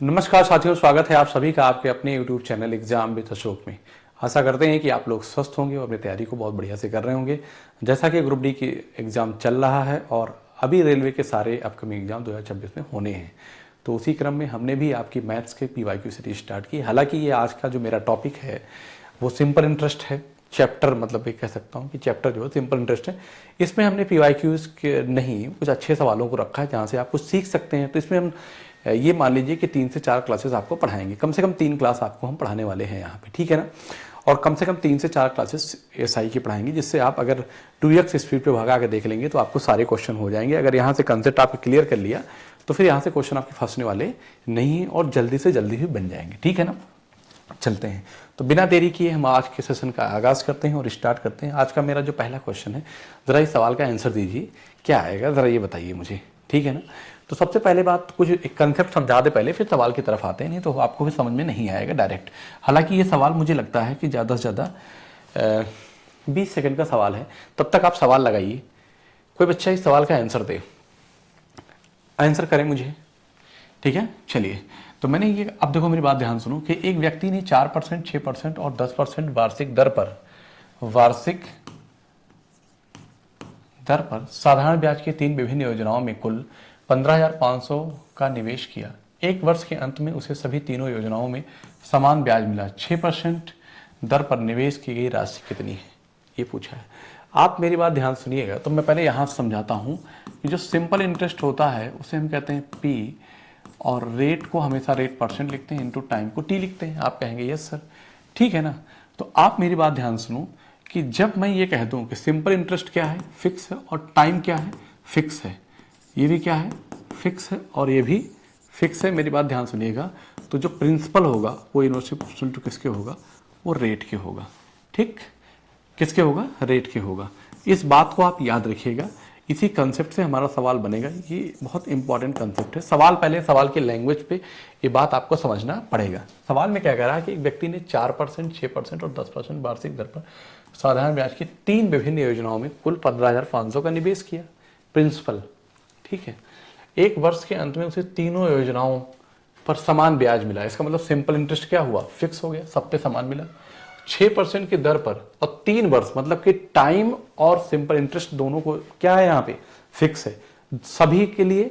नमस्कार साथियों, स्वागत है आप सभी का आपके अपने YouTube channel exam with Ashok में। आशा करते हैं कि आप लोग स्वस्थ होंगे और अपनी तैयारी को बहुत बढ़िया से कर रहे होंगे। जैसा कि ग्रुप डी की एग्ज़ाम चल रहा है और अभी रेलवे के सारे अपकमिंग एग्जाम 2026 में होने हैं, तो उसी क्रम में हमने भी आपकी मैथ्स के PYQ सीरीज स्टार्ट की। हालांकि ये आज का जो मेरा टॉपिक है वो सिंपल इंटरेस्ट है, चैप्टर मतलब ये कह सकता हूँ कि चैप्टर जो है सिंपल इंटरेस्ट है। इसमें हमने PYQs के नहीं कुछ अच्छे सवालों को रखा है जहाँ से आप कुछ सीख सकते हैं। तो इसमें हम ये मान लीजिए कि 3 से 4 क्लासेस आपको पढ़ाएंगे, कम से कम 3 क्लास आपको हम पढ़ाने वाले हैं यहाँ पे, ठीक है ना। और कम से कम 3 से 4 क्लासेस SI की पढ़ाएंगे, जिससे आप अगर 2x स्पीड पे भगा के देख लेंगे तो आपको सारे क्वेश्चन हो जाएंगे। अगर यहाँ से कंसेप्ट आपने क्लियर कर लिया तो फिर यहाँ से क्वेश्चन आपके फंसने वाले नहीं और जल्दी से जल्दी भी बन जाएंगे, ठीक है ना। चलते हैं, तो बिना देरी किए हम आज के सेशन का आगाज़ करते हैं और स्टार्ट करते हैं। आज का मेरा जो पहला क्वेश्चन है, ज़रा इस सवाल का आंसर दीजिए, क्या आएगा ज़रा ये बताइए मुझे, ठीक है ना। तो सबसे पहले बात कुछ एक कंसेप्ट समझा दे पहले, फिर सवाल की तरफ आते हैं, नहीं तो आपको भी समझ में नहीं आएगा डायरेक्ट। हालांकि ये सवाल मुझे लगता है कि ज़्यादा से ज़्यादा 20 सेकंड का सवाल है, तब तक आप सवाल लगाइए। कोई बच्चा इस सवाल का आंसर दे, आंसर करें मुझे, ठीक है। चलिए, तो मैंने ये, अब देखो मेरी बात ध्यान सुनो कि एक व्यक्ति ने 4%, 6% और 10% वार्षिक दर पर साधारण ब्याज की 3 विभिन्न योजनाओं में कुल 15,500 का निवेश किया। एक वर्ष के अंत में उसे सभी तीनों योजनाओं में समान ब्याज मिला। 6% दर पर निवेश की गई राशि कितनी है, ये पूछा है। आप मेरी बात ध्यान सुनिएगा। तो मैं पहले यहाँ समझाता हूँ कि जो सिंपल इंटरेस्ट होता है उसे हम कहते हैं P, और रेट को हमेशा रेट परसेंट लिखते हैं, इनटू टाइम को T लिखते हैं। आप कहेंगे यस सर, ठीक है ना। तो आप मेरी बात ध्यान सुनो कि जब मैं ये कह दूं कि सिंपल इंटरेस्ट क्या है, फिक्स है, और टाइम क्या है, फिक्स है, ये भी क्या है, फिक्स है, और ये भी फिक्स है। मेरी बात ध्यान सुनिएगा। तो जो प्रिंसिपल होगा वो इन्वर्सली प्रोपोर्शनल टू किसके होगा, वो रेट के होगा, ठीक। किसके होगा, रेट के होगा। इस बात को आप याद रखिएगा। इसी कंसेप्ट से हमारा सवाल बनेगा। ये बहुत इंपॉर्टेंट कंसेप्ट है। सवाल पहले सवाल के लैंग्वेज पे ये बात आपको समझना पड़ेगा। सवाल में क्या कह रहा है कि एक व्यक्ति ने 4%, 6% और 10% वार्षिक दर पर साधारण ब्याज की 3 विभिन्न योजनाओं में कुल 15,500 का निवेश किया। प्रिंसिपल, ठीक है। एक वर्ष के अंत में उसे तीनों योजनाओं पर समान ब्याज मिला। इसका मतलब सिंपल इंटरेस्ट क्या हुआ, फिक्स हो गया, सब पे समान मिला। 6% की दर पर और 3 वर्ष, मतलब कि टाइम और सिंपल इंटरेस्ट दोनों को क्या है, यहाँ पे फिक्स है सभी के लिए।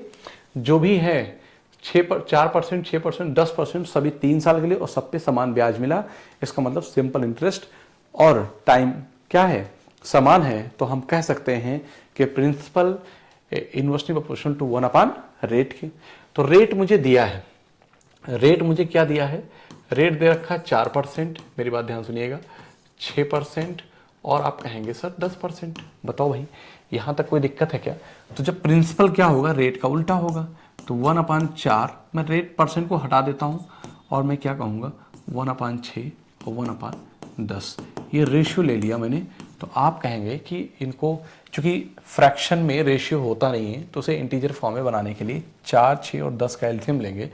जो भी है 4%, 6%, 10% सभी 3 साल के लिए, और सब पे समान ब्याज मिला। इसका मतलब सिंपल इंटरेस्ट और टाइम क्या है, समान है। तो हम कह सकते हैं कि प्रिंसिपल इन्वर्सली प्रोपोर्शनल टू 1/रेट के। तो रेट मुझे दिया है, रेट मुझे क्या दिया है, रेट दे रखा 4%, मेरी बात ध्यान सुनिएगा, 6%, और आप कहेंगे सर 10%। बताओ भाई, यहाँ तक कोई दिक्कत है क्या। तो जब प्रिंसिपल क्या होगा, रेट का उल्टा होगा। तो 1/4, मैं रेट परसेंट को हटा देता हूँ और मैं क्या कहूँगा 1/6 और 1/10, ये रेशियो ले लिया मैंने। तो आप कहेंगे कि इनको, चूंकि फ्रैक्शन में रेशियो होता नहीं है, तो उसे इंटीजर फॉर्म में बनाने के लिए 4, 6 और 10 का एलसीएम लेंगे।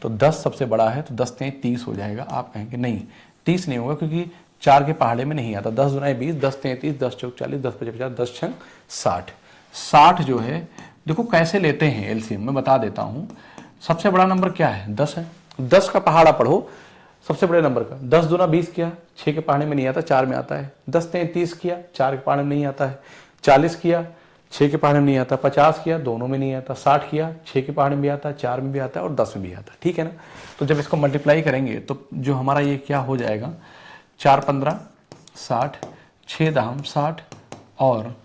तो 10 सबसे बड़ा है, तो 10 × 30 हो जाएगा। आप कहेंगे नहीं 30 नहीं होगा, क्योंकि 4 के पहाड़े में नहीं आता। 10 × 20, 10 × 30, 10 × 40, 10 × 50, 10 × 60। 60 जो है, देखो कैसे लेते हैं एलसीएम, मैं बता देता हूँ। सबसे बड़ा नंबर क्या है, 10 है। 10 का पहाड़ा पढ़ो सबसे बड़े नंबर का। 10 × 20 किया, 6 के पहाड़े में नहीं आता, 4 में आता है। 10 × 30 किया, 4 के पहाड़े में नहीं आता है। 40 किया, 6 के पहाड़े में नहीं आता। 50 किया, दोनों में नहीं आता। 60 किया, 6 के पहाड़े में भी आता है, 4 में भी आता है और 10 में भी आता है, ठीक है ना। तो जब इसको मल्टीप्लाई करेंगे तो जो हमारा ये क्या हो जाएगा, 4 × 15 60, 6 × 60 और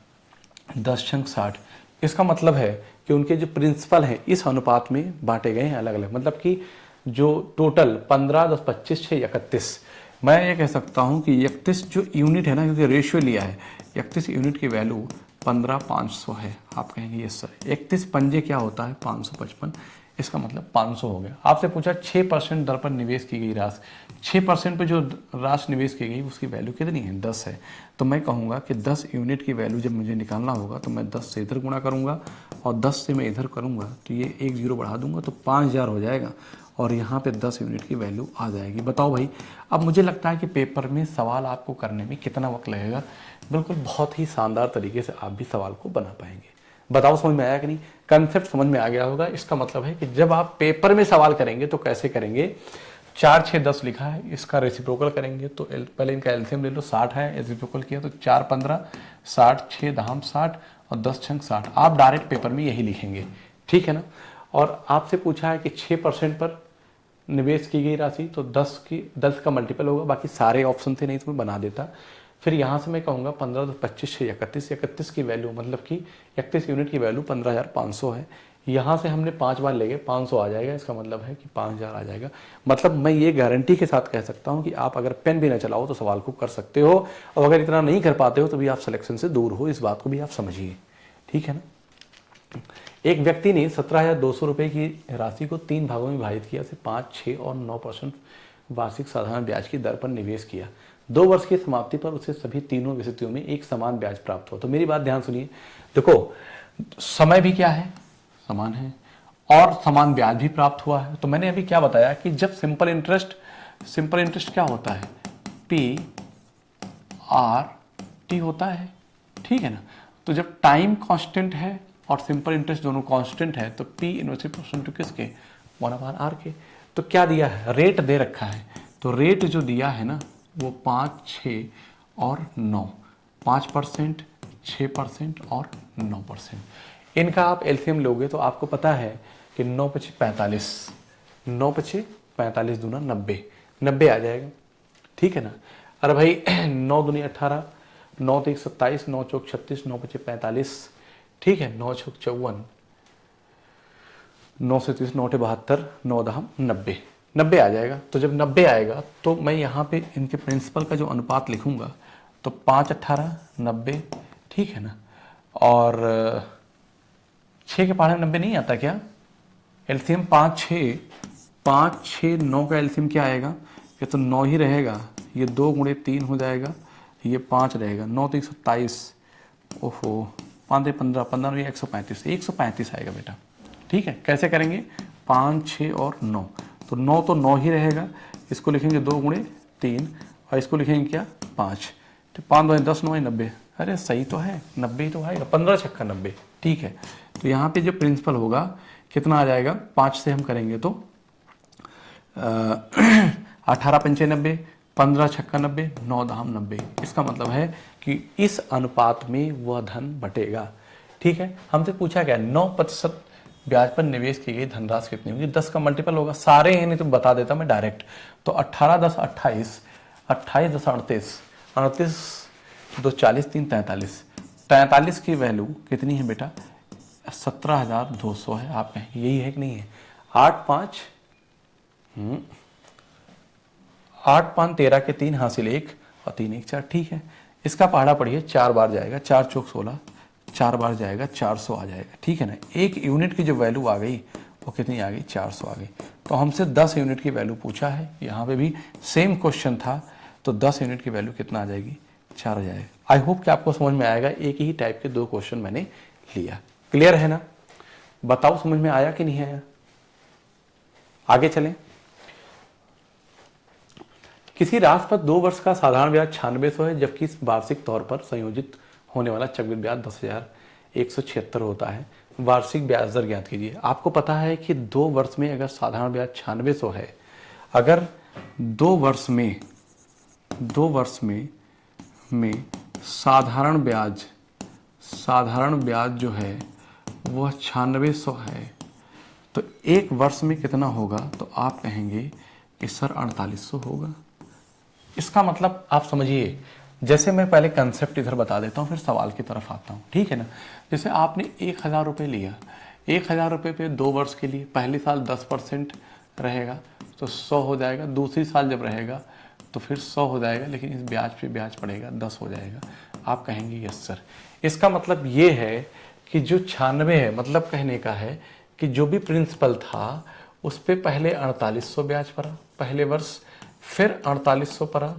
10 × 60। इसका मतलब है कि उनके जो प्रिंसिपल हैं इस अनुपात में बांटे गए हैं अलग अलग। मतलब कि जो टोटल 15, 10, 25, 6, 31, मैं ये कह सकता हूँ कि 31 जो यूनिट है ना, क्योंकि रेशियो लिया है, 31 यूनिट की वैल्यू 15,500 है। आप कहेंगे यस सर। 31 पंजे क्या होता है, 555। इसका मतलब 500 हो गया। आपसे पूछा 6% दर पर निवेश की गई राशि, 6% पे जो राशि निवेश की गई उसकी वैल्यू कितनी है, 10 है। तो मैं कहूँगा कि 10 यूनिट की वैल्यू जब मुझे निकालना होगा तो मैं 10 से इधर गुणा करूँगा और 10 से मैं इधर करूँगा, तो ये 1 0 बढ़ा दूंगा तो 5000 हो जाएगा, और यहाँ पे 10 यूनिट की वैल्यू आ जाएगी। बताओ भाई, अब मुझे लगता है कि पेपर में सवाल आपको करने में कितना वक्त लगेगा। बिल्कुल बहुत ही शानदार तरीके से आप भी सवाल को बना पाएंगे। बताओ समझ में आया कि नहीं? कंसेप्ट समझ में आ गया होगा। इसका मतलब है कि जब आप पेपर में सवाल करेंगे तो कैसे करेंगे, 4 6 10 लिखा है, इसका रेसिप्रोकल करेंगे तो पहले इनका एलसीएम ले लो, 60 है, रेसिप्रोकल किया तो 4 15 60, 6 दहम 60 और 10 छंग 60। आप डायरेक्ट पेपर में यही लिखेंगे, ठीक है ना। और आपसे पूछा है कि 6% पर निवेश की गई राशि, तो 10 का मल्टीपल होगा, बाकी सारे ऑप्शन थे नहीं तो मैं बना देता। फिर यहाँ से मैं कहूँगा 15 तो 25 से 31 की वैल्यू मतलब कि 31 यूनिट की वैल्यू 15,500 है। यहाँ से हमने 5 बार ले गए, 500 आ जाएगा, इसका मतलब है कि 5,000 आ जाएगा। मतलब मैं ये गारंटी के साथ कह सकता हूँ कि आप अगर पेन भी ना चलाओ तो सवाल को कर सकते हो, और अगर इतना नहीं कर पाते हो तो भी आप सिलेक्शन से दूर हो, इस बात को भी आप समझिए, ठीक है ना। एक व्यक्ति ने 17,200 रुपये की राशि को 3 भागों में विभाजित किया, से 5, 6 और 9% वार्षिक साधारण ब्याज की दर पर निवेश किया। 2 वर्ष की समाप्ति पर उसे सभी तीनों विषयों में एक समान ब्याज प्राप्त हुआ। तो मेरी बात ध्यान सुनिए, देखो समय भी क्या है, समान है, और समान ब्याज भी प्राप्त हुआ है। तो मैंने अभी क्या बताया कि जब सिंपल इंटरेस्ट क्या होता है, PRT होता है, ठीक है ना। तो जब टाइम कांस्टेंट है और सिंपल इंटरेस्ट दोनों कांस्टेंट है तो P इनवर्सली प्रोपोर्शनल टू किसके, 1/R के। तो क्या दिया है, रेट दे रखा है, तो रेट जो दिया है ना वो 5, 6 और 9, 5%, 6% और 9%। इनका आप एलसीएम लोगे तो आपको पता है कि 9 पचे 45, 9 पचे 45 दूना 90, 90 आ जाएगा, ठीक है ना। अरे भाई 9 दूनी 18, 9 3 27, 9 चौक 36, 9 पचे 45, ठीक है, 9 छक 54, 9 से 30, 9 72, 9 दहम 90, 90 आ जाएगा। तो जब 90 आएगा तो मैं यहाँ पे इनके प्रिंसिपल का जो अनुपात लिखूंगा तो 5 18 90, ठीक है ना। और 6 के पहाड़े में 90 नहीं आता क्या, एलसीएम 5 6 9 का एलसीएम क्या आएगा, ये तो 9 ही रहेगा, ये 2 गुणे 3 हो जाएगा, ये 5 रहेगा, 9 3 27, ओहो 5 15 15 135, 135 आएगा बेटा, ठीक है। कैसे करेंगे, 5 6 और 9, तो 9 तो 9 ही रहेगा, इसको लिखेंगे 2 गुणे 3 और इसको लिखेंगे क्या 5, तो 5 2 10 9 90, अरे सही तो है, 90 ही तो आएगा, 15 छक्का 90, ठीक है। तो यहाँ पे जो प्रिंसिपल होगा कितना आ जाएगा, 5 से हम करेंगे तो 18 पंचे 90, 15 छक्का 90, 9 दहम 90। इसका मतलब है कि इस अनुपात में वह धन बटेगा, ठीक है। हमसे पूछा गया 9% ब्याज पर निवेश की गई धनराशि कितनी होगी, 10 का मल्टीपल होगा, सारे हैं नहीं तो बता देता मैं डायरेक्ट। तो 18 10 28, 28 10 38, 38 2 40 3 43, 43 की वैल्यू कितनी है बेटा, 17,200 है। आप कहें यही है कि नहीं है, 8 5 13 के 3 हासिल 1 और 3 1 4, ठीक है। इसका पहाड़ा पढ़िए, 4 बार जाएगा, 4 चौक 16, 4 बार जाएगा, 400 आ जाएगा, ठीक है ना। 1 यूनिट की जो वैल्यू आ गई वो कितनी आ गई, 400 आ गई। तो हमसे 10 यूनिट की वैल्यू पूछा है, यहाँ पे भी सेम क्वेश्चन था, तो 10 यूनिट की वैल्यू कितना आ जाएगी, 4 आ जाएगा। आई होप कि आपको समझ में आएगा, एक ही टाइप के 2 क्वेश्चन मैंने लिया, क्लियर है ना। बताओ समझ में आया कि नहीं आया, आगे चलें। किसी राशि पर 2 वर्ष का साधारण ब्याज 9600 है, जबकि वार्षिक तौर पर संयोजित होने वाला चक्रवृद्धि ब्याज 10,176 होता है। वार्षिक ब्याज दर ज्ञात कीजिए। आपको पता है कि 2 वर्ष में अगर साधारण ब्याज 9600 है, अगर 2 वर्ष में साधारण ब्याज जो है वह 9600 है, तो 1 वर्ष में कितना होगा, तो आप कहेंगे कि सर 4800 होगा। इसका मतलब आप समझिए, जैसे मैं पहले कंसेप्ट इधर बता देता हूँ फिर सवाल की तरफ आता हूँ, ठीक है ना। जैसे आपने 1000 रुपये लिया, 1000 रुपये पे 2 वर्ष के लिए, पहले साल 10% रहेगा तो 100 हो जाएगा, दूसरी साल जब रहेगा तो फिर 100 हो जाएगा, लेकिन इस ब्याज पे ब्याज पड़ेगा 10 हो जाएगा। आप कहेंगे यस सर। इसका मतलब ये है कि जो 96 है, मतलब कहने का है कि जो भी प्रिंसिपल था उस पर पहले 4800 ब्याज पड़ा पहले वर्ष, फिर 4800 पड़ा,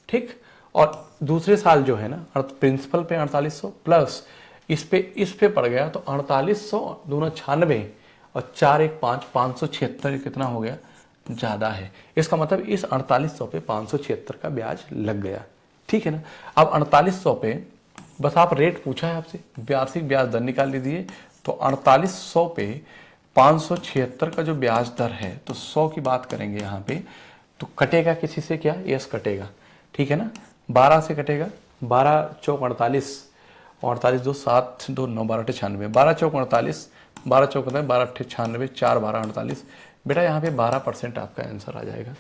ठीक। और दूसरे साल जो है ना प्रिंसिपल पे 4800 प्लस इस पे पड़ गया, तो 4800 दूना 96 और 4 1 5 576, कितना हो गया, ज़्यादा है। इसका मतलब इस 4800 पे 576 का ब्याज लग गया, ठीक है ना। अब 4800 पे बस आप रेट पूछा है आपसे, वार्षिक ब्याज दर निकाल लीजिए। तो 4800 पे 576 का जो ब्याज दर है, तो 100 की बात करेंगे यहाँ पे, तो कटेगा किसी से क्या, यस कटेगा, ठीक है ना, 12 से कटेगा, 12 चौक 48, 48 2 7 2 9 12 96, 12 चौक 48, 12 चौक 12 96, 4 12 48। बेटा यहाँ पे 12% आपका आंसर आ जाएगा।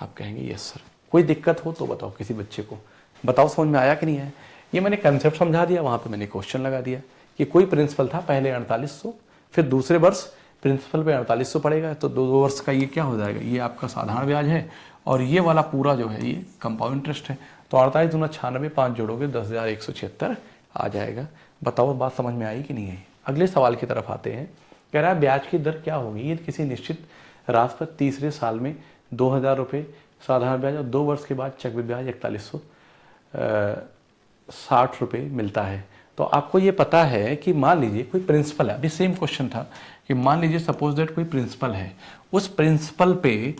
आप कहेंगे यस सर। कोई दिक्कत हो तो बताओ किसी बच्चे को, बताओ समझ में आया कि नहीं है। ये मैंने कंसेप्ट समझा दिया, वहाँ पे मैंने क्वेश्चन लगा दिया कि कोई प्रिंसिपल था पहले 4800, फिर दूसरे वर्ष प्रिंसिपल पे 4800 पड़ेगा, तो 2 वर्ष का ये क्या हो जाएगा, ये आपका साधारण ब्याज है, और ये वाला पूरा जो है ये कंपाउंड इंटरेस्ट है। तो 48 दूना 96, 5 जोड़ोगे 10,176 आ जाएगा। बताओ बात समझ में आई कि नहीं आई। अगले सवाल की तरफ आते हैं। कह रहा है ब्याज की दर क्या होगी यदि किसी निश्चित राशि पर तीसरे साल में 2000 रुपये साधारण ब्याज और 2 वर्ष के बाद चक्रवृद्धि ब्याज 4160 रुपये मिलता है। तो आपको ये पता है कि मान लीजिए कोई प्रिंसिपल है, अभी सेम क्वेश्चन था कि मान लीजिए सपोज दैट कोई प्रिंसिपल है, उस प्रिंसिपल पे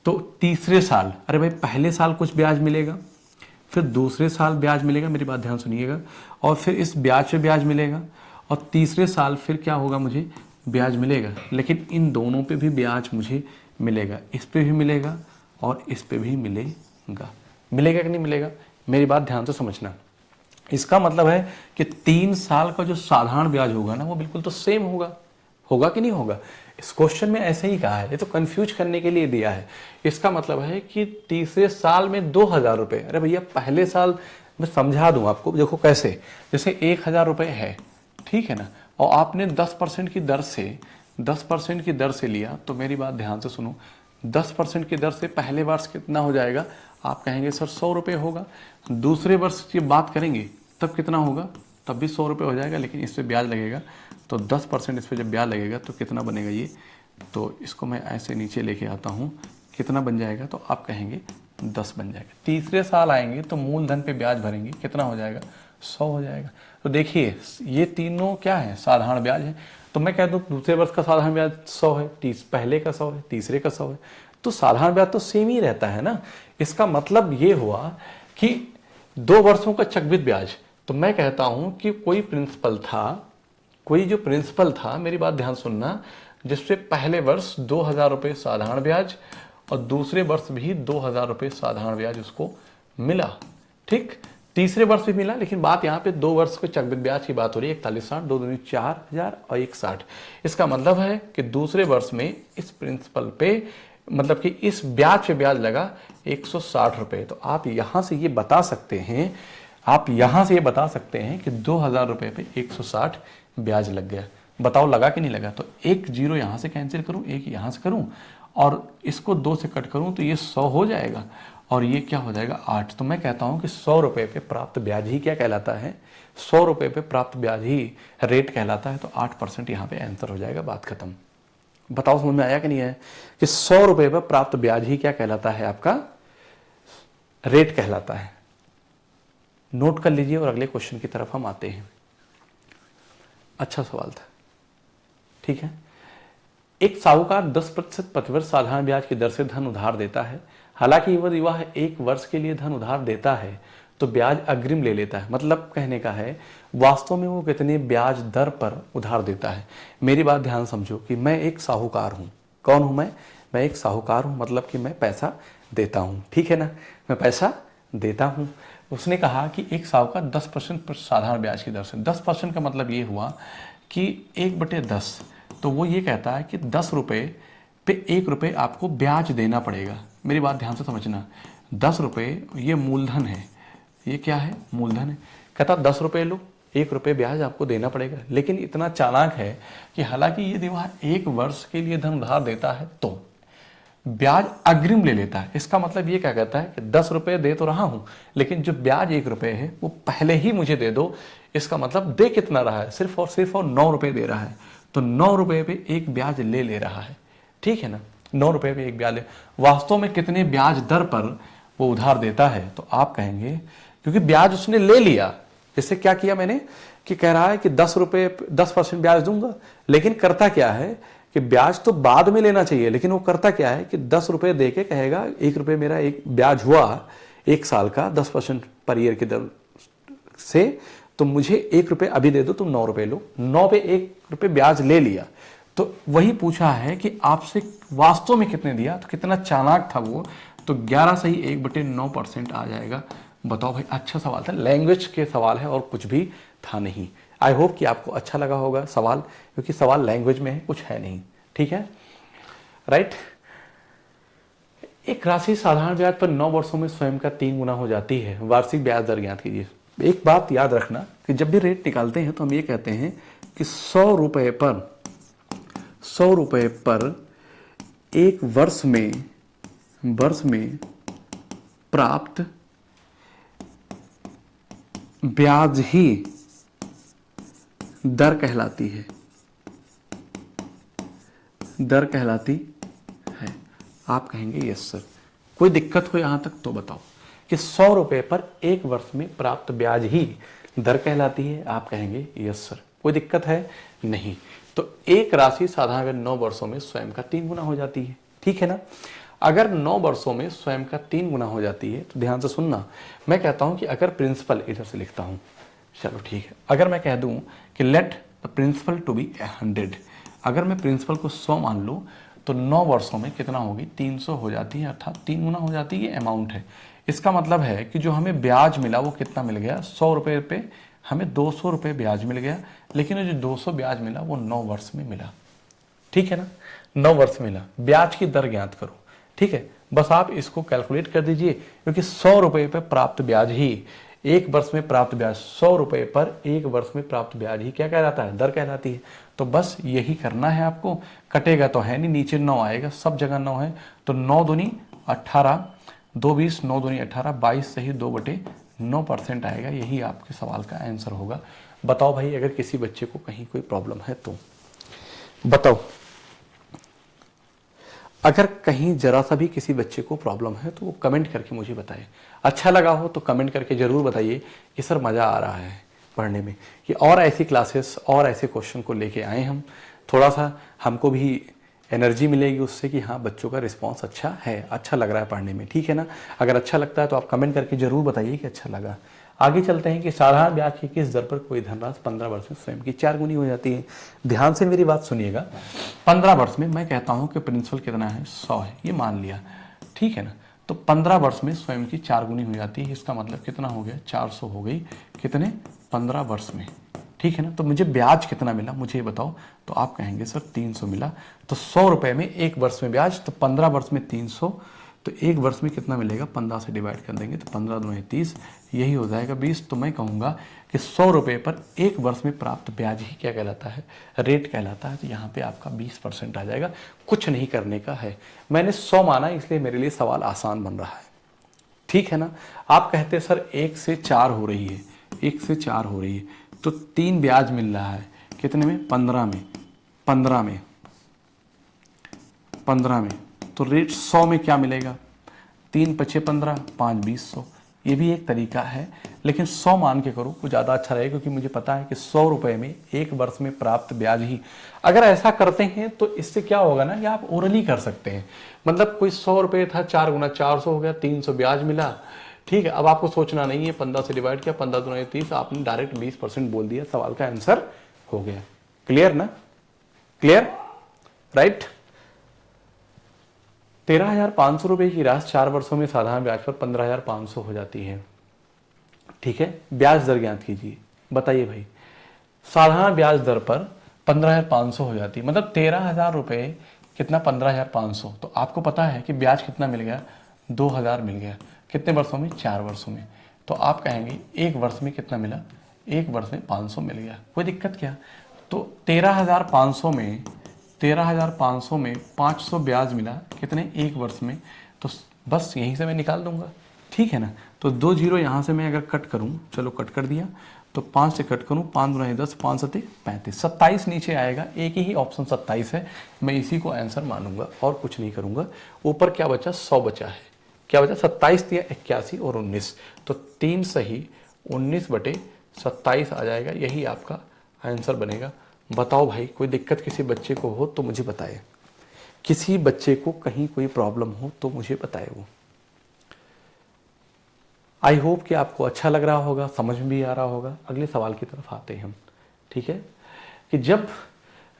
तो तीसरे साल, अरे भाई पहले साल कुछ ब्याज मिलेगा, फिर दूसरे साल ब्याज मिलेगा, मेरी बात ध्यान सुनिएगा, और फिर इस ब्याज पे ब्याज मिलेगा, और तीसरे साल फिर क्या होगा, मुझे ब्याज मिलेगा, लेकिन इन दोनों पे भी ब्याज मुझे मिलेगा, इस पे भी मिलेगा और इस पे भी मिलेगा। मिलेगा कि नहीं मिलेगा, मेरी बात ध्यान से समझना। इसका मतलब है कि 3 साल का जो साधारण ब्याज होगा ना, वो बिल्कुल तो सेम होगा, होगा कि नहीं होगा। इस क्वेश्चन में ऐसे ही कहा है, ये तो कंफ्यूज करने के लिए दिया है। इसका मतलब है कि तीसरे साल में 2000 रुपये, अरे भैया पहले साल मैं समझा दूं आपको, देखो कैसे, जैसे 1000 रुपये है, ठीक है ना, और आपने 10% की दर से 10% की दर से लिया, तो मेरी बात ध्यान से सुनो, 10% की दर से पहले वर्ष कितना हो जाएगा, आप कहेंगे सर 100 रुपये होगा। दूसरे वर्ष की बात करेंगे तब कितना होगा, तब भी 100 रुपये हो जाएगा, लेकिन इस पर ब्याज लगेगा, तो 10% इस पर जब ब्याज लगेगा तो कितना बनेगा ये, तो इसको मैं ऐसे नीचे लेके आता हूँ, कितना बन जाएगा, तो आप कहेंगे 10 बन जाएगा। तीसरे साल आएंगे तो मूलधन पे ब्याज भरेंगे, कितना हो जाएगा, 100 हो जाएगा। तो देखिए ये तीनों क्या है, साधारण ब्याज है। तो मैं कह दूं दूसरे वर्ष का साधारण ब्याज 100 है, पहले का 100 है, तीसरे का 100 है, तो साधारण ब्याज तो सेम ही रहता है ना। इसका मतलब ये हुआ कि 2 वर्षों का चक्रवृद्धि ब्याज। तो मैं कहता हूं कि कोई प्रिंसिपल था, कोई जो प्रिंसिपल था, मेरी बात ध्यान सुनना, जिससे पहले वर्ष 2000 रुपये साधारण ब्याज और दूसरे वर्ष भी 2000 रुपये साधारण ब्याज उसको मिला, ठीक, तीसरे वर्ष भी मिला, लेकिन बात यहाँ पे 2 वर्ष के चक्रवृद्धि ब्याज की बात हो रही है, 4160, 2 दूनी 4000 और 160। इसका मतलब है कि दूसरे वर्ष में इस प्रिंसिपल पे, मतलब कि इस ब्याज पे ब्याज लगा 160 रुपये। तो आप यहाँ से ये बता सकते हैं, आप यहाँ से ये बता सकते हैं कि 2000 रुपये पे 160 ब्याज लग गया। बताओ लगा कि नहीं लगा। तो एक जीरो यहाँ से कैंसिल करूँ, एक यहाँ से करूँ, और इसको 2 से कट करूँ, तो ये 100 हो जाएगा, और ये क्या हो जाएगा 8। तो मैं कहता हूं कि 100 रुपये पे प्राप्त ब्याज ही क्या कहलाता है, 100 रुपये पे प्राप्त ब्याज ही रेट कहलाता है। तो 8% यहाँ पे आंसर हो जाएगा, बात खत्म। बताओ समझ में आया कि नहीं है कि 100 रुपये पे प्राप्त ब्याज ही क्या कहलाता है, आपका रेट कहलाता है। नोट कर लीजिए और अगले क्वेश्चन की तरफ हम आते हैं। अच्छा सवाल था, ठीक है। एक साहूकार 10% प्रतिवर्ष साधारण ब्याज की दर से धन उधार देता है, हालांकि यदि वह 1 वर्ष के लिए धन उधार देता है तो ब्याज अग्रिम ले लेता है। मतलब कहने का है वास्तव में वो कितने ब्याज दर पर उधार देता है। मेरी बात ध्यान समझो कि मैं एक साहूकार हूं। कौन हूं मैं एक साहूकार हूं, मतलब कि मैं पैसा देता हूं, ठीक है ना, मैं पैसा देता हूं। उसने कहा कि एक साहूकार 10% पर साधारण ब्याज की दर से, 10% का मतलब ये हुआ कि 1/10, तो वो ये कहता है कि 10 रुपये पे 1 रुपये आपको ब्याज देना पड़ेगा। मेरी बात ध्यान से समझना, 10 रुपये ये मूलधन है, ये क्या है, मूलधन है। कहता 10 रुपये लो, 1 रुपये ब्याज आपको देना पड़ेगा। लेकिन इतना चालाक है कि हालांकि यदि वह 1 वर्ष के लिए धन उधार देता है तो ब्याज अग्रिम ले लेता है। इसका मतलब ये क्या कहता है कि 10 रुपये दे तो रहा हूं, लेकिन जो ब्याज 1 रुपये है वो पहले ही मुझे दे दो। इसका मतलब दे कितना रहा है, सिर्फ और 9 रुपये दे रहा है। तो 9 रुपये पे 1 ब्याज ले रहा है, ठीक है ना, 9 रुपये पे 1 ब्याज ले। वास्तव में कितने ब्याज दर पर वो उधार देता है, तो आप कहेंगे क्योंकि ब्याज उसने ले लिया। जैसे क्या किया मैंने कि कह रहा है कि 10 रुपये 10% ब्याज दूंगा, लेकिन करता क्या है कि ब्याज तो बाद में लेना चाहिए, लेकिन वो करता क्या है कि 10 रुपये दे के कहेगा 1 रुपये मेरा एक ब्याज हुआ 1 साल का 10% पर ईयर की दर से, तो मुझे 1 रुपये अभी दे दो, तुम 9 रुपये लो, 9 पे 1 रुपये ब्याज ले लिया। तो वही पूछा है कि आपसे वास्तव में कितने दिया, तो कितना चालाक था वो, तो 11 सही 1/9% आ जाएगा। बताओ भाई, अच्छा सवाल था, लैंग्वेज के सवाल है और कुछ भी था नहीं। आई होप कि आपको अच्छा लगा होगा सवाल, क्योंकि सवाल लैंग्वेज में है, कुछ है नहीं। ठीक है, राइट। एक राशि साधारण ब्याज पर 9 वर्षों में स्वयं का 3 गुना हो जाती है, वार्षिक ब्याज दर ज्ञात कीजिए। एक बात याद रखना कि जब भी रेट निकालते हैं तो हम ये कहते हैं कि 100 रुपए पर एक वर्ष में प्राप्त ब्याज ही दर कहलाती है, आप कहेंगे यस सर। कोई दिक्कत हो यहां तक तो बताओ कि 100 रुपए पर एक वर्ष में प्राप्त ब्याज ही दर कहलाती है, आप कहेंगे यस सर। कोई दिक्कत है नहीं। तो एक राशि साधारण 9 वर्षों में स्वयं का 3 गुना हो जाती है, ठीक है ना। अगर 9 वर्षों में स्वयं का 3 गुना हो जाती है तो ध्यान से सुनना, मैं कहता हूं कि अगर प्रिंसिपल, इधर से लिखता हूं, चलो ठीक है, अगर मैं कह दूं कि let the principal to be 100, अगर मैं प्रिंसिपल को 100 मान लूं तो 9 वर्षों में कितना होगी, 300 हो जाती है, अर्थात 3 गुना हो जाती है, अमाउंट है। इसका मतलब है कि जो हमें ब्याज मिला वो कितना मिल गया, 100 रुपये पे हमें 200 रुपये ब्याज मिल गया, लेकिन जो 200 ब्याज मिला वो 9 वर्ष में मिला, ठीक है ना, 9 वर्ष में मिला। ब्याज की दर ज्ञात करो, ठीक है, बस आप इसको कैलकुलेट कर दीजिए, क्योंकि 100 रुपये पर प्राप्त ब्याज ही एक वर्ष में प्राप्त ब्याज, 100 रुपये पर एक वर्ष में प्राप्त ब्याज ही क्या कहलाता है, दर कहलाती है। तो बस यही करना है आपको, कटेगा तो है नहीं, नीचे 9 आएगा, सब जगह 9 है, तो 9 दूनी 18, 2 20, 9 दूनी 18, 22 सही 2/9% आएगा। यही आपके सवाल का आंसर होगा। बताओ भाई, अगर किसी बच्चे को कहीं कोई प्रॉब्लम है तो बताओ, अगर कहीं जरा सा भी किसी बच्चे को प्रॉब्लम है तो वो कमेंट करके मुझे बताए। अच्छा लगा हो तो कमेंट करके जरूर बताइए कि सर मज़ा आ रहा है पढ़ने में, कि और ऐसी क्लासेस और ऐसे क्वेश्चन को लेके आए हम, थोड़ा सा हमको भी एनर्जी मिलेगी उससे कि हाँ बच्चों का रिस्पांस अच्छा है, अच्छा लग रहा है पढ़ने में, ठीक है ना। अगर अच्छा लगता है तो आप कमेंट करके जरूर बताइए कि अच्छा लगा। आगे चलते हैं कि साधारण ब्याज की किस दर पर कोई धनराशि 15 वर्ष में स्वयं की 4 गुनी हो जाती है। ध्यान से मेरी बात सुनिएगा। 15 वर्ष में मैं कहता हूं कि प्रिंसिपल कितना है, 100 है, ये मान लिया, ठीक है ना। तो 15 वर्ष में स्वयं की 4 गुनी हो जाती है, इसका मतलब कितना हो गया, 400 हो गई, कितने, 15 वर्ष में, ठीक है ना। तो मुझे ब्याज कितना मिला मुझे ये बताओ, तो आप कहेंगे सर 300 मिला। तो 100 रुपए में एक वर्ष में ब्याज, तो 15 वर्ष में 300, तो एक वर्ष में कितना मिलेगा, 15 से डिवाइड कर देंगे तो 15 दूनी 30, यही हो जाएगा 20। तो मैं कहूँगा कि 100 रुपये पर एक वर्ष में प्राप्त ब्याज ही क्या कहलाता है, रेट कहलाता है। तो यहाँ पे आपका 20% आ जाएगा, कुछ नहीं करने का है। मैंने 100 माना इसलिए मेरे लिए सवाल आसान बन रहा है, ठीक है ना। आप कहते सर 1 से 4 हो रही है, 1 से 4 हो रही है, तो 3 ब्याज मिल रहा है, कितने में, 15 में, 15 में, 15 में, तो रेट 100 में क्या मिलेगा, 3 पचे 15, 5 20, 100। ये भी एक तरीका है, लेकिन 100 मान के करो, कुछ ज़्यादा अच्छा रहेगा, क्योंकि मुझे पता है कि 100 रुपये में एक वर्ष में प्राप्त ब्याज ही। अगर ऐसा करते हैं तो इससे क्या होगा ना, कि आप ओरली कर सकते हैं, मतलब कोई 100 रुपये था, 4 गुना 400 हो गया, 300 ब्याज मिला, ठीक है। अब आपको सोचना नहीं है, 15 से डिवाइड किया, 15 दूना 30, आपने डायरेक्ट 20% बोल दिया, सवाल का आंसर हो गया। क्लियर ना, क्लियर, राइट। 13,500 रुपए की राशि 4 वर्षों में साधारण ब्याज पर 15,500 हो जाती है, ठीक है। ब्याज दर ज्ञात कीजिए। बताइए भाई, साधारण ब्याज दर पर 15,500 हो जाती है, मतलब 13,000 रुपए कितना, 15,500। तो आपको पता है कि ब्याज कितना मिल गया, 2,000 मिल गया, कितने वर्षों में, 4 वर्षों में। तो आप कहेंगे एक वर्ष में कितना मिला, एक वर्ष में 500 मिल गया, कोई दिक्कत क्या। तो 13,500 में 500 ब्याज मिला, कितने, एक वर्ष में, तो बस यहीं से मैं निकाल दूंगा, ठीक है ना। तो 2 जीरो यहाँ से मैं अगर कट करूँ, चलो कट कर दिया, तो 5 से कट करूँ, 5 दूना 10, 5 सते 35, 27 नीचे आएगा, एक ही ऑप्शन 27 है, मैं इसी को आंसर मानूंगा और कुछ नहीं करूंगा। ऊपर क्या बचा, 100 बचा है, क्या बचा, 27 दिया, 81 और 19, तो 3 सही 19/27 आ जाएगा, यही आपका आंसर बनेगा। बताओ भाई, कोई दिक्कत किसी बच्चे को हो तो मुझे बताए, किसी बच्चे को कहीं कोई प्रॉब्लम हो तो मुझे बताए वो। आई होप कि आपको अच्छा लग रहा होगा, समझ में भी आ रहा होगा। अगले सवाल की तरफ आते हैं हम। ठीक है, कि जब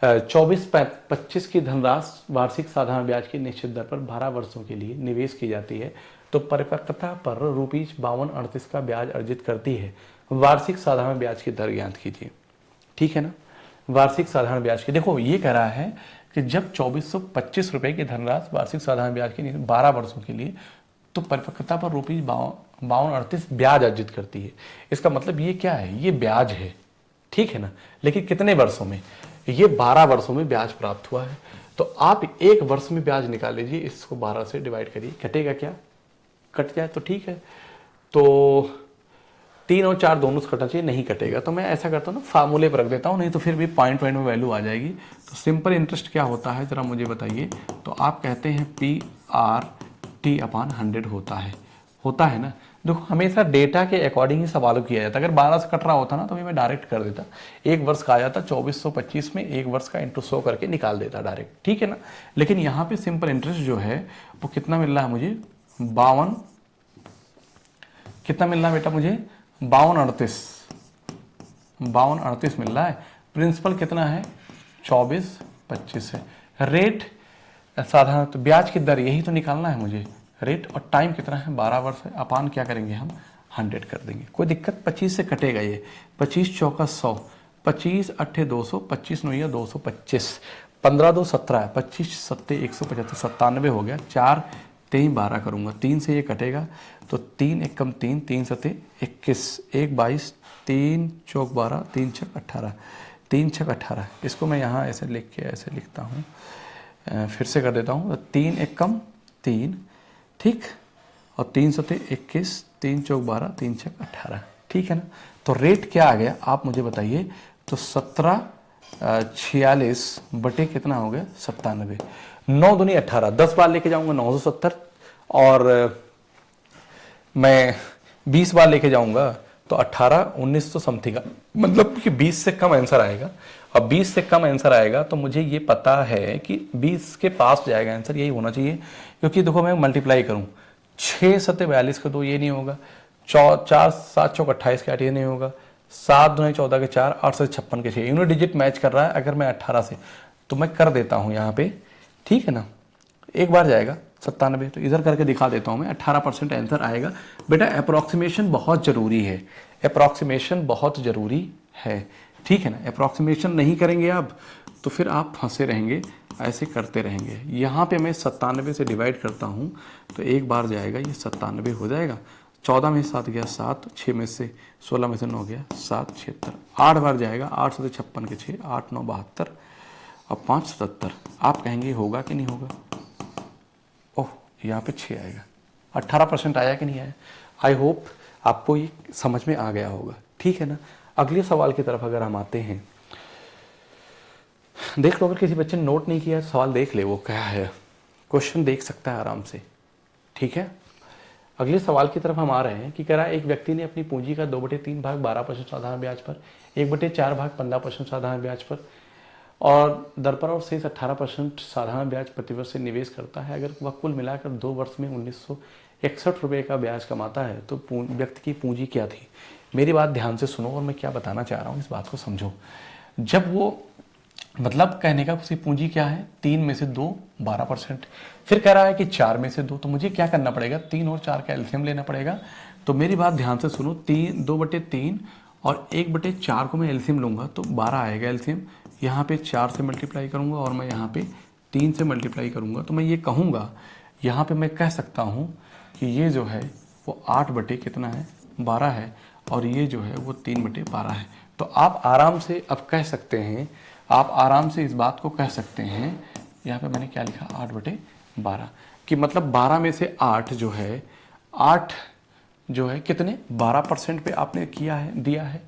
24-25 की धनराशि वार्षिक साधारण ब्याज की निश्चित दर पर 12 वर्षों के लिए निवेश की जाती है तो परिपक्वता पर ₹52.38 का ब्याज अर्जित करती है। वार्षिक साधारण ब्याज की दर ज्ञात कीजिए। ठीक है ना, वार्षिक साधारण ब्याज की, देखो ये कह रहा है कि जब 2425 की धनराशि वार्षिक साधारण ब्याज की 12 वर्षों के लिए तो परिपक्वता पर ₹52.38 ब्याज अर्जित करती है। इसका मतलब ये क्या है, ये ब्याज है। ठीक है ना, लेकिन कितने वर्षों में, ये 12 वर्षों में ब्याज प्राप्त हुआ है। तो आप एक वर्ष में ब्याज निकाल लीजिए, इसको 12 से डिवाइड करिए, कटेगा क्या, कट जाए तो ठीक है। तो 3 और 4 दोनों से कटना चाहिए, नहीं कटेगा तो मैं ऐसा करता हूँ ना, फार्मूले पर रख देता हूँ, नहीं तो फिर भी पॉइंट में वैल्यू आ जाएगी। तो सिंपल इंटरेस्ट क्या होता है जरा मुझे बताइए। तो आप कहते हैं PRT/100 होता है ना। देखो हमेशा डेटा के अकॉर्डिंग ही सवाल किया जाता है। अगर 12 से कट रहा होता ना तो मैं डायरेक्ट कर देता, एक वर्ष का आ जाता 2425 में एक वर्ष का इंटू 100 करके निकाल देता डायरेक्ट। ठीक है ना, लेकिन यहाँ पे सिंपल इंटरेस्ट जो है वो कितना मिल रहा है मुझे, 52, कितना मिल रहा है बेटा मुझे, 5238 मिल रहा है। प्रिंसिपल कितना है, 2425 है। रेट साधारण, तो ब्याज की दर यही तो निकालना है मुझे, रेट, और टाइम कितना है, 12 वर्ष है। अपान क्या करेंगे हम, 100 कर देंगे, कोई दिक्कत, 25 से कटेगा ये, 25 चौका 100, 25 अट्ठे 200, 25 नौ 225, 15 2 17, 25 सत्ते 175, 97 हो गया। 4 3 12 करूँगा, 3 से ये कटेगा तो 3 1 कम 3, 3 सत्ते 21, 1 22, 3 चौक 12, 3 छक 18, 3 छक 18। इसको मैं यहाँ ऐसे लिख के ऐसे लिखता हूँ, फिर से कर देता हूँ। तो 3 1 कम 3, ठीक, और 3 सत्ते 21, 3 चौक 12, 3 छक 18। ठीक है ना, तो रेट क्या आ गया आप मुझे बताइए। तो 1746 बटे कितना हो गया, 97, 9 दूनी 18, 10 बार लेके जाऊंगा 970, और मैं 20 बार लेके जाऊंगा तो 18 19 तो समथिंग, मतलब कि 20 से कम आंसर आएगा। और 20 से कम आंसर आएगा तो मुझे ये पता है कि 20 के पास जाएगा आंसर, यही होना चाहिए। क्योंकि देखो मैं मल्टीप्लाई करूं, 6 सत्ते 42 का 2 ये नहीं होगा, 4 7 चौक 28 के 8 ये नहीं होगा, 7 दूनी 14 के 4, 8 से 56 के 6, यूनिट डिजिट मैच कर रहा है। अगर मैं 18 से, तो मैं कर देता हूँ यहाँ पे, ठीक है ना, एक बार जाएगा 97, तो इधर करके दिखा देता हूँ मैं, 18% आंसर आएगा। बेटा अप्रोक्सीमेशन बहुत ज़रूरी है, अप्रोक्सीमेशन बहुत ज़रूरी है। ठीक है ना, अप्रोक्सीमेशन नहीं करेंगे आप तो फिर आप फंसे रहेंगे, ऐसे करते रहेंगे। यहाँ पे मैं 97 से डिवाइड करता हूँ तो एक बार जाएगा, ये 97 हो जाएगा। 14 में 7 गया 7, 6 में से 16 में से 9 गया 7, 76, 8 बार जाएगा, 8 से 56 के 6, 8 9 72 और 5 77। आप कहेंगे होगा कि नहीं होगा, ओह यहाँ पे 6 आएगा, 18% आया कि नहीं आया। आई होप आपको ये समझ में आ गया होगा। ठीक है ना, अगले सवाल की तरफ अगर हम आते हैं, देख लो, अगर किसी बच्चे ने नोट नहीं किया सवाल देख ले, वो क्या है, क्वेश्चन देख सकता है आराम से। ठीक है, अगले सवाल की तरफ हम आ रहे हैं कि कह रहा है एक व्यक्ति ने अपनी पूंजी का 2/3 भाग 12% साधारण ब्याज पर, 1/4 भाग 15% साधारण ब्याज पर और दर पर और शेष 18% साधारण ब्याज प्रतिवर्ष से निवेश करता है। अगर वह कुल मिलाकर 2 वर्ष में 1961 रुपये का ब्याज कमाता है तो व्यक्ति की पूंजी क्या थी। मेरी बात ध्यान से सुनो और मैं क्या बताना चाह रहा हूँ इस बात को समझो। जब वो, मतलब कहने का उसकी पूंजी क्या है, 3 में से 2 12%, फिर कह रहा है कि 4 में से 2, तो मुझे क्या करना पड़ेगा, 3 और 4 का एलसीएम लेना पड़ेगा। तो मेरी बात ध्यान से सुनो, 2/3 और 1/4 को मैं एलसीएम लूंगा तो 12 आएगा एलसीएम। यहाँ पे 4 से मल्टीप्लाई करूंगा और मैं यहाँ पे 3 से मल्टीप्लाई करूंगा, तो मैं ये कहूँगा, यहाँ पे मैं कह सकता हूँ कि ये जो है वो 8/कितना है 12 है, और ये जो है वो 3/12 है। तो आप आराम से अब कह सकते हैं, आप आराम से इस बात को कह सकते हैं, यहाँ पे मैंने क्या लिखा 8/12, कि मतलब 12 में से 8 जो है, 8 जो है कितने 12% पे आपने किया है, दिया है,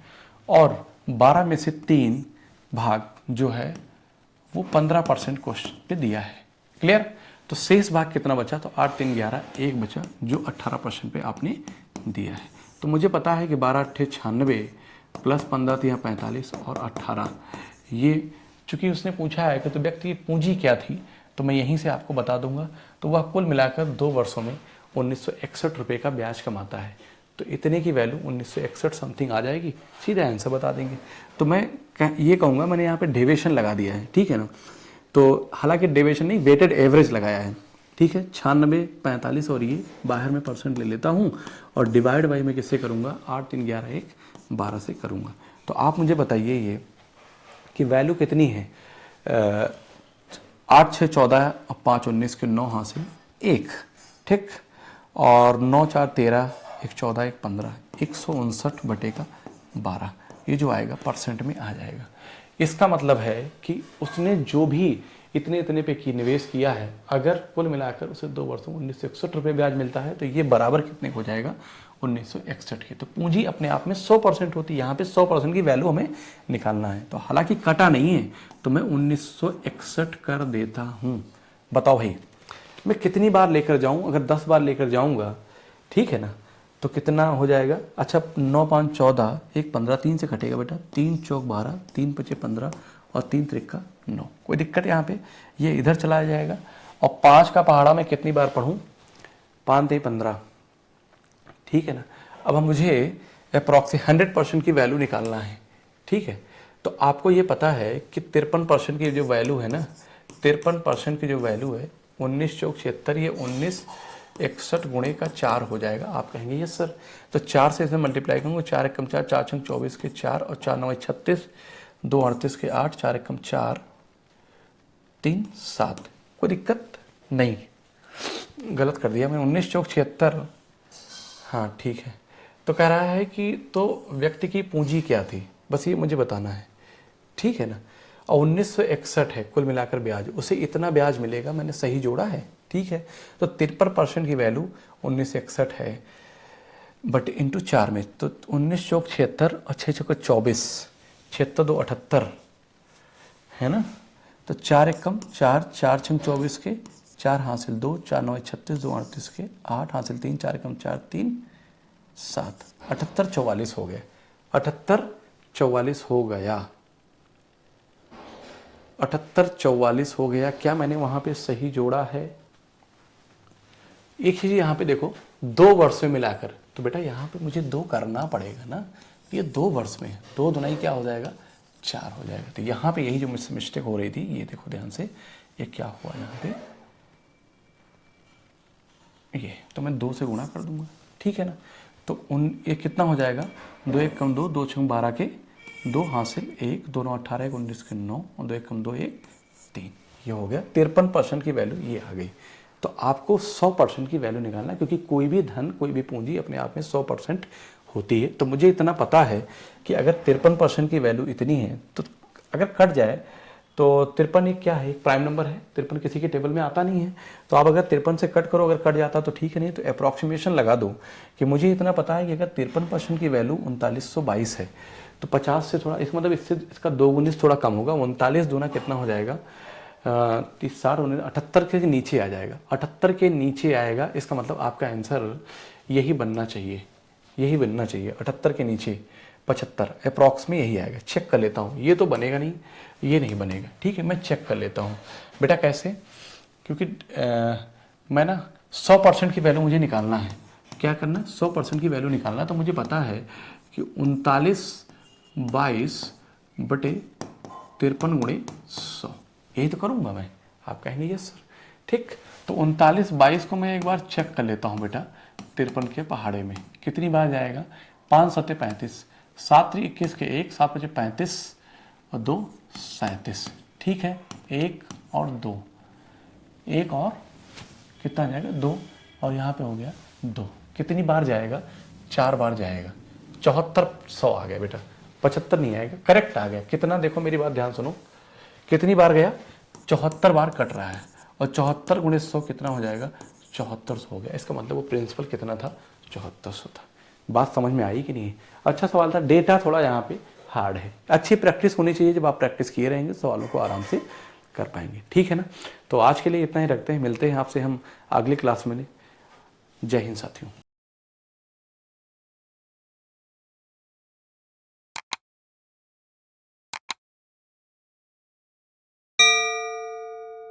और 12 में से 3 भाग जो है वो 15% क्वेश्चन पे दिया है। क्लियर, तो शेष भाग कितना बचा, तो 8 3 11 1 बचा जो 18% पे आपने दिया है। तो मुझे पता है कि 12 8 96 प्लस 15 3 45 और 18, ये चूंकि उसने पूछा है कि तो व्यक्ति की पूंजी क्या थी, तो मैं यहीं से आपको बता दूंगा। तो वह कुल मिलाकर 2 वर्षों में 1961 रुपये का ब्याज कमाता है। तो इतने की वैल्यू 1961 समथिंग आ जाएगी, सीधा आंसर बता देंगे। तो मैं ये कहूँगा, मैंने यहाँ पे डेविएशन लगा दिया है, ठीक है ना। तो हालांकि डेविएशन नहीं, वेटेड एवरेज लगाया है, ठीक है। 96, 45 और ये बाहर में परसेंट ले लेता हूँ और डिवाइड बाई मैं किससे करूँगा, 8, 3, 11, 1, 12 से करूँगा। तो आप मुझे बताइए ये कि वैल्यू कितनी है। 8, 6, 14 और 5, 19 के 9 हासिल 1, ठीक। और 9, 4, 13, 1, 14, 1, 15, 159/12 ये जो आएगा परसेंट में आ जाएगा। इसका मतलब है कि उसने जो भी इतने इतने पे की निवेश किया है, अगर कुल मिलाकर उसे 2 वर्षों में 1961 रुपये ब्याज मिलता है तो ये बराबर कितने हो जाएगा, 1961 के। तो पूंजी अपने आप में 100% होती है, यहाँ पे 100% की वैल्यू हमें निकालना है। तो हालांकि कटा नहीं है तो मैं 1961 कर देता हूँ। बताओ भाई मैं कितनी बार लेकर जाऊँ, अगर 10 बार लेकर जाऊँगा, ठीक है ना, तो कितना हो जाएगा। अच्छा 9, 5, 14, 1, 15, 3 से कटेगा बेटा, 3 चौक 12, 3 पचे 15 और 3 त्रिका 9। कोई दिक्कत यहाँ पे, ये इधर चला जाएगा। और 5 का पहाड़ा मैं कितनी बार पढ़ूँ, 5 3 15, ठीक है ना। अब हम मुझे अप्रॉक्सी 100% की वैल्यू निकालना है, ठीक है। तो आपको ये पता है कि 53% की जो वैल्यू है ना, 53% की जो वैल्यू है 19 चौक 76, ये 1961 गुणे का 4 हो जाएगा। आप कहेंगे यस सर, तो 4 से इसे मल्टीप्लाई करूँगा, 4 एकम 4, 4 छंग 24 के 4 और 4 9 36, 2 38 के 8, 4 एकम 4, 3 7। कोई दिक्कत नहीं, गलत कर दिया मैं, 19 चौक 76, हाँ ठीक है। तो कह रहा है कि तो व्यक्ति की पूंजी क्या थी, बस ये मुझे बताना है, ठीक है ना। और 1961 है कुल मिलाकर ब्याज, उसे इतना ब्याज मिलेगा, मैंने सही जोड़ा है, ठीक है। तो 53% की वैल्यू 1961 है, बट इंटू 4 में, तो 19 चौक 76 और 6 चौक 24, 76 2 78 है ना। तो 4 एकम 4, 4 छंग 24 के 4 हासिल 2, 4 9 36, 2 38 के 8 हासिल 3, 4 एकम 4 3 7, 78 44 हो गए, 78 44 हो गया, 78 44 हो गया। क्या मैंने वहां पे सही जोड़ा है। एक चीज यहाँ पे देखो, 2 वर्ष में मिलाकर, तो बेटा यहाँ पे मुझे 2 करना पड़ेगा ना, ये 2 वर्ष में 2 दुनाई क्या हो जाएगा, 4 हो जाएगा। तो यहाँ पे यही जो मुझसे मिस्टेक हो रही थी, ये देखो ध्यान से, ये क्या हुआ यहाँ पे, ये तो मैं 2 से गुणा कर दूंगा, ठीक है ना। तो ये कितना हो जाएगा, 2 1 कम 2, 2 6 12 के 2 हासिल 1, 2 9 18 1 19 के 9 और 2 1 कम 2 1 3, ये हो गया। 53% की वैल्यू ये आ गई। तो आपको 100% की वैल्यू निकालना है, क्योंकि कोई भी धन, कोई भी पूंजी अपने आप में 100% होती है। तो मुझे इतना पता है कि अगर 53% की वैल्यू इतनी है, तो अगर कट जाए तो 53 एक क्या है, एक प्राइम नंबर है, 53 किसी के टेबल में आता नहीं है। तो आप अगर 53 से कट करो, अगर कट जाता तो ठीक है, नहीं तो अप्रॉक्सीमेशन लगा दो कि मुझे इतना पता है कि अगर 53% की वैल्यू 3922 है, तो 50 से थोड़ा, इसका मतलब इससे इसका 2 गुना थोड़ा कम होगा। 39 दूना कितना हो जाएगा, 30 60 78 के नीचे आ जाएगा, 78 के नीचे आएगा। इसका मतलब आपका आंसर यही बनना चाहिए, यही बनना चाहिए, 78 के नीचे 75, अप्रॉक्स में यही आएगा। चेक कर लेता हूँ, ये तो बनेगा नहीं, ये नहीं बनेगा, ठीक है। मैं चेक कर लेता हूँ बेटा कैसे, क्योंकि मैं ना 100% की वैल्यू मुझे निकालना है। क्या करना है, 100% की वैल्यू निकालना है। तो मुझे पता है कि 39/22 गुणे 100, यही तो करूँगा मैं। आप कहेंगे यस सर, ठीक। तो 39/22 को मैं एक बार चेक कर लेता हूँ बेटा, 53 के पहाड़े में कितनी बार जाएगा, 5 7 35, 7 3 21 के 1, 7 5 35 और 2 37, ठीक है। 1 और 2, 1 और कितना जाएगा, 2, और यहाँ पे हो गया 2। कितनी बार जाएगा, 4 बार जाएगा, 7400 आ गया बेटा, 75 नहीं आएगा, करेक्ट आ गया। कितना, देखो मेरी बात ध्यान सुनो, कितनी बार गया, 74 बार कट रहा है, और 74 गुणे 100 कितना हो जाएगा, 7400 हो गया। इसका मतलब वो प्रिंसिपल कितना था, 7400 था। बात समझ में आई कि नहीं। अच्छा सवाल था, डेटा थोड़ा यहाँ पे हार्ड है, अच्छी प्रैक्टिस होनी चाहिए। जब आप प्रैक्टिस किए रहेंगे सवालों को आराम से कर पाएंगे, ठीक है ना। तो आज के लिए इतना ही रखते हैं, मिलते हैं आपसे हम अगली क्लास में। जय हिंद साथियों।